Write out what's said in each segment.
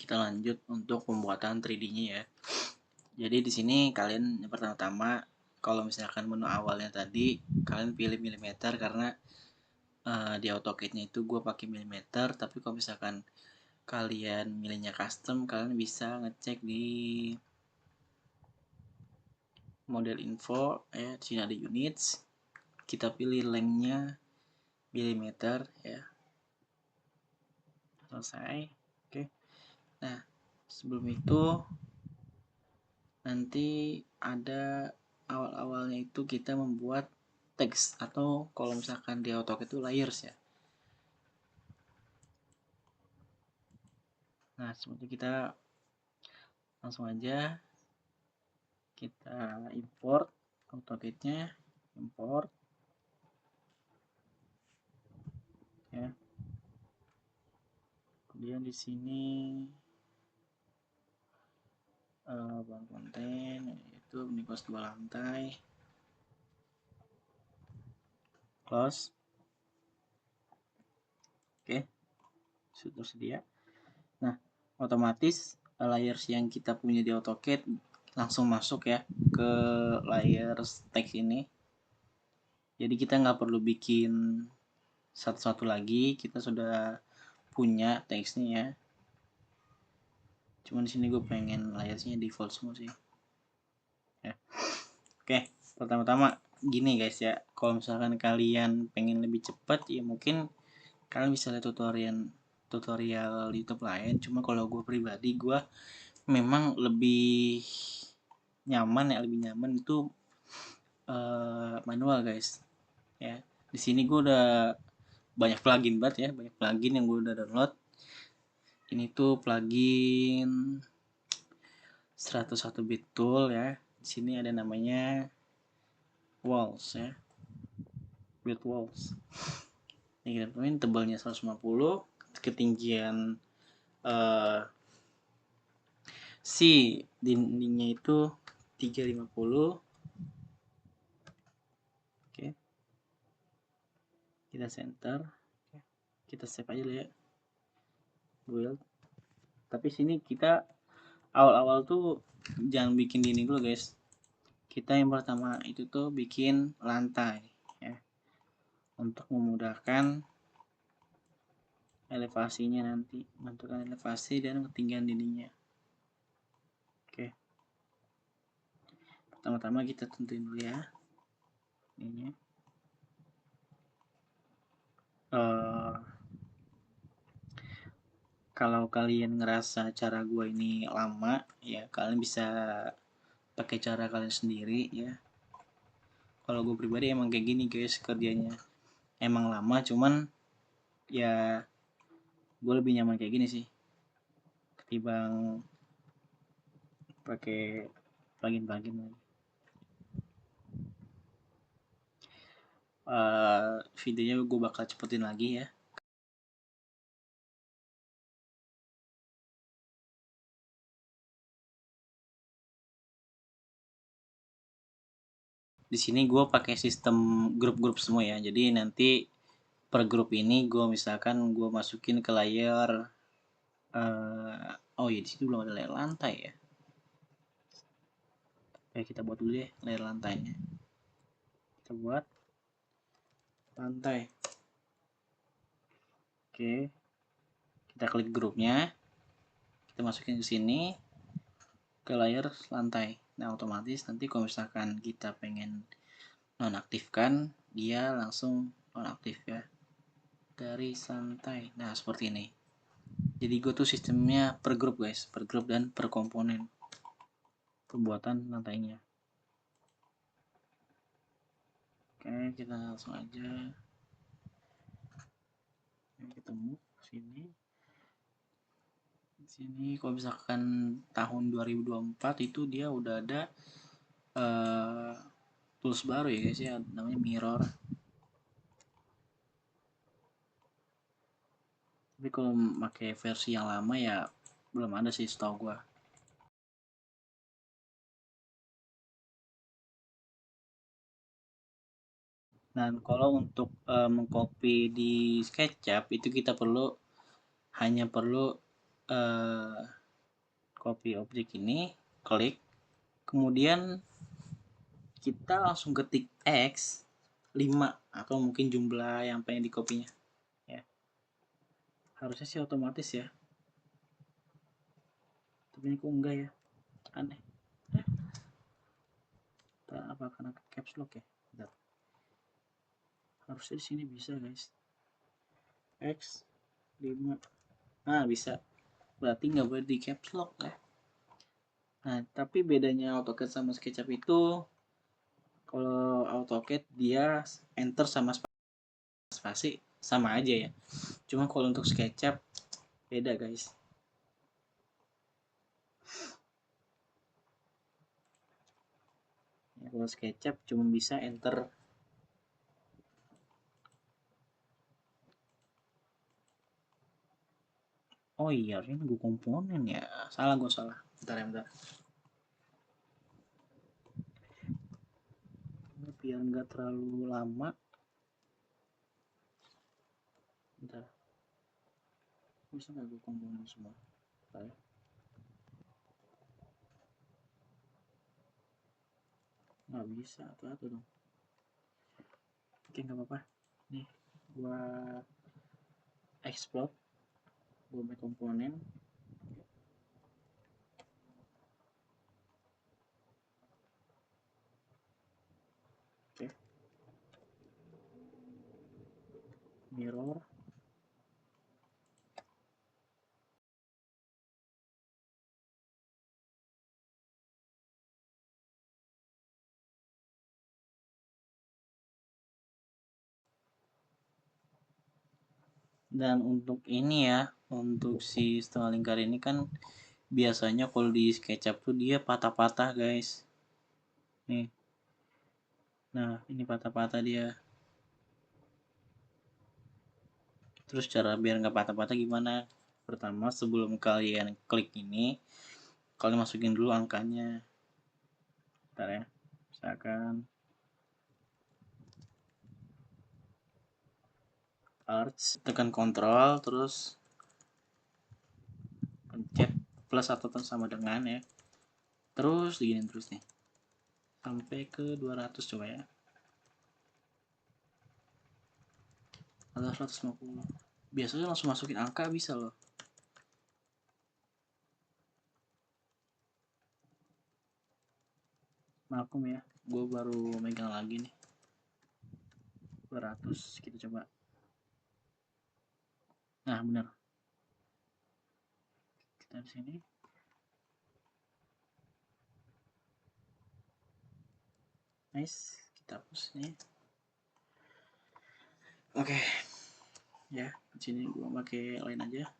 kita lanjut untuk pembuatan 3D-nya ya. Jadi di sini kalian yang pertama-tama kalau misalkan menu awalnya tadi kalian pilih milimeter karena di AutoCAD-nya itu gue pakai milimeter, tapi kalau misalkan kalian milihnya custom, kalian bisa ngecek di model info ya. Di sini ada units, kita pilih length-nya milimeter ya. Selesai. Oke. Nah, sebelum itu nanti ada awal-awalnya itu kita membuat teks atau kalau misalkan di AutoCAD itu layers ya. Nah, seperti kita langsung aja kita import AutoCAD-nya, import ya. Kemudian di sini bank konten itu Unicode 2 lantai, close. Oke, sudah tersedia. Nah, otomatis layers yang kita punya di AutoCAD langsung masuk ya ke layers teks ini. Jadi kita nggak perlu bikin satu-satu lagi, kita sudah punya teksnya ya. Cuman di sini gue pengen layersnya default semua sih. Ya. Oke, pertama-tama gini guys ya, kalau misalkan kalian pengen lebih cepat ya mungkin kalian bisa lihat tutorial YouTube lain. Cuma kalau gue pribadi, gue memang lebih nyaman itu manual guys ya. Di sini gue udah banyak plugin banget ya, banyak plugin yang gue udah download. Ini tuh plugin 101 bit tool ya. Di sini ada namanya walls ya, build walls. Ini kita temuin tebalnya 150, ketinggian si dindingnya itu 350. Oke, kita center, kita save aja dulu ya, build. Tapi sini kita awal-awal tuh jangan bikin dinding dulu guys. Kita yang pertama itu tuh bikin lantai ya, untuk memudahkan elevasinya nanti, menentukan elevasi dan ketinggian dindingnya. Oke, pertama-tama kita tentuin dulu ya ininya. Kalau kalian ngerasa cara gua ini lama ya, kalian bisa pakai cara kalian sendiri ya. Kalau gue pribadi emang kayak gini guys kerjanya, emang lama, cuman ya gue lebih nyaman kayak gini sih ketimbang pakai plugin lagi. Videonya gue bakal cepetin lagi ya. Di sini gue pakai sistem grup-grup semua ya. Jadi nanti per grup ini gue misalkan gue masukin ke layer oh ya, di sini belum ada layer lantai ya. Oke, kita buat dulu ya layer lantainya. Kita buat lantai. Oke, kita klik grupnya, kita masukin ke sini ke layer lantai. Nah, otomatis nanti kalau misalkan kita pengen nonaktifkan, dia langsung nonaktif ya dari santai. Nah, seperti ini. Jadi gue tuh sistemnya per grup guys, per grup dan per komponen pembuatan lantainya. Oke, kita langsung aja ketemu sini. Di sini kalau misalkan tahun 2024 itu dia udah ada tools baru ya guys ya, namanya mirror. Tapi kalau pakai versi yang lama ya belum ada sih setahu gua. Dan kalau untuk mengcopy di SketchUp itu kita hanya perlu copy objek ini, klik, kemudian kita langsung ketik X 5 atau mungkin jumlah yang pengen di copy-nya ya. Harusnya sih otomatis ya, tapi ini kok enggak ya, aneh. Apa karena caps lock ya? Bentar. Harusnya di sini bisa guys, X 5. Nah bisa, berarti nggak boleh di caps lock ya. Nah tapi bedanya AutoCAD sama SketchUp itu, kalau AutoCAD dia enter sama spasi sama aja ya, cuma kalau untuk SketchUp beda guys. Ya, kalau SketchUp cuma bisa enter. Oh iya, harusnya nunggu komponen ya. Salah, gue salah. Bentar ya, bentar. Biar nggak terlalu lama. Bentar. Bisa nggak gue komponen semua? Bentar ya. Nggak bisa, atau dong. Oke, nggak apa-apa. Nih, gue export. Gue make komponen. Oke. Mirror. Dan untuk ini ya, untuk si setengah lingkar ini kan biasanya kalau di SketchUp tuh dia patah-patah guys. Nih. Nah, ini patah-patah dia. Terus cara biar nggak patah-patah gimana? Pertama, sebelum kalian klik ini, kalian masukin dulu angkanya. Bentar ya. Misalkan arch, tekan kontrol, terus pencet plus atau sama dengan ya. Terus diginin terus nih. Sampai ke 200 coba ya. Atau 150. Biasanya langsung masukin angka bisa loh. Maklum ya, gue baru megang lagi nih. 200 kita coba. Nah bener, kita di sini. Nice, kita hapus nih. Oke, ya di sini gue pakai lain aja.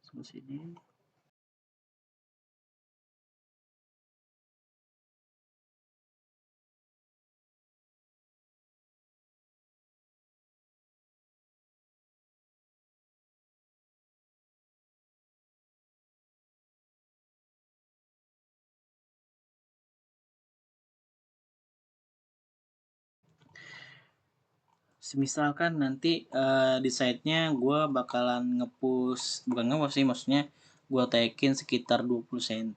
Sebelah sini. Misalkan nanti di site-nya gue bakalan ngepush, bukan ngepush sih, maksudnya gue tagin sekitar 20 cm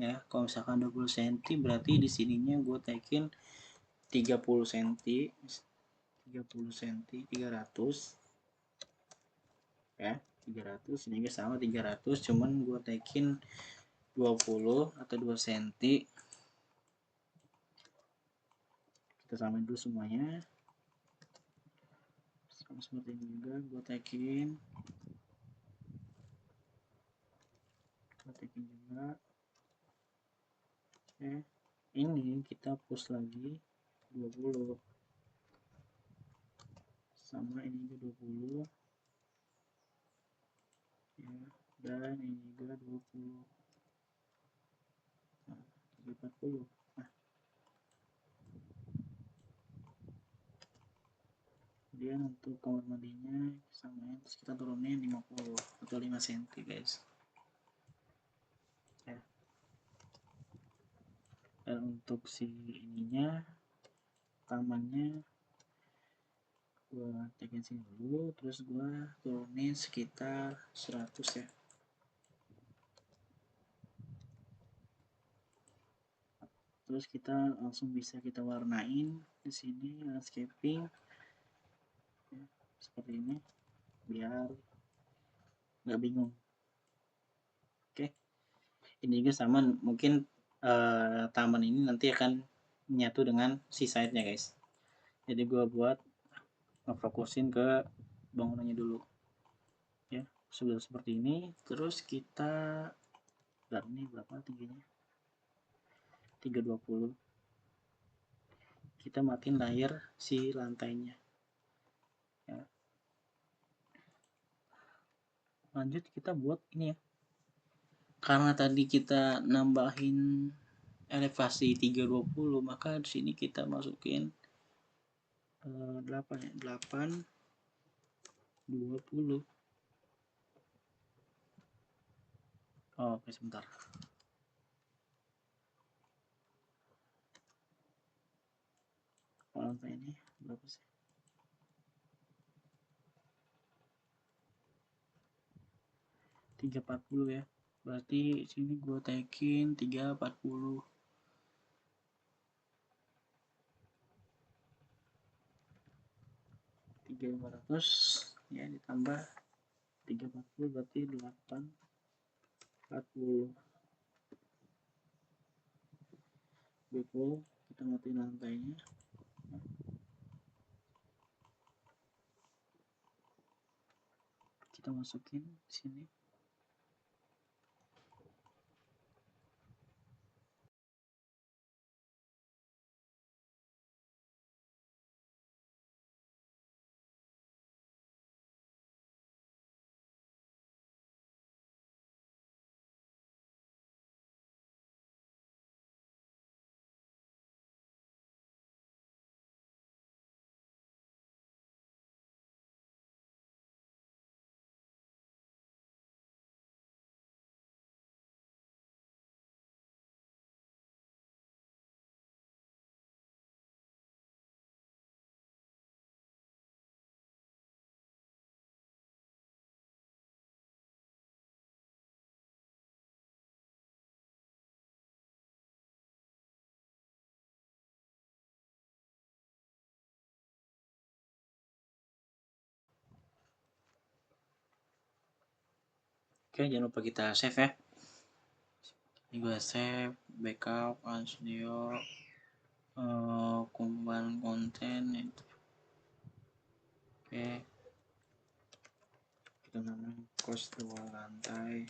ya. Kalau misalkan 20 cm berarti di sininya gue tagin 30 cm, 30 cm, 300 ya, 300 ini sama 300, cuman gue tagin 20 atau 2 cm. Kita samain dulu semuanya. Sama seperti ini juga gue tagin juga. Oke, ini kita push lagi 20 sama ini juga 20 ya, dan ini juga 20. Nah, 40. Nah, kemudian untuk kamar mandinya samain, terus kita turunin 50 atau 5 cm guys ya. Dan untuk si ininya, tamannya gua tekin sini dulu, terus gua turunin sekitar 100 ya. Terus kita langsung bisa kita warnain di sini landscaping ya, seperti ini biar nggak bingung. Oke, ini juga sama mungkin taman ini nanti akan menyatu dengan seaside-nya guys. Jadi gue buat ngefokusin ke bangunannya dulu ya, sudah seperti ini. Terus kita ini berapa tingginya, 320. Kita matiin layer si lantainya ya. Lanjut kita buat ini ya, karena tadi kita nambahin elevasi 320, maka di sini kita masukin 8 ya, 8 20. Oh, oke sebentar. Lantai ini berapa sih? 340 ya. Berarti sini gue taikin 340. 3500 ya, ditambah 340 berarti 840. Betul, kita matiin lantainya. Kita masukin sini. Oke, jangan lupa kita save ya. Ini gue save, backup, studio, kumpulan konten itu. Oke, kita namain kos 2 lantai.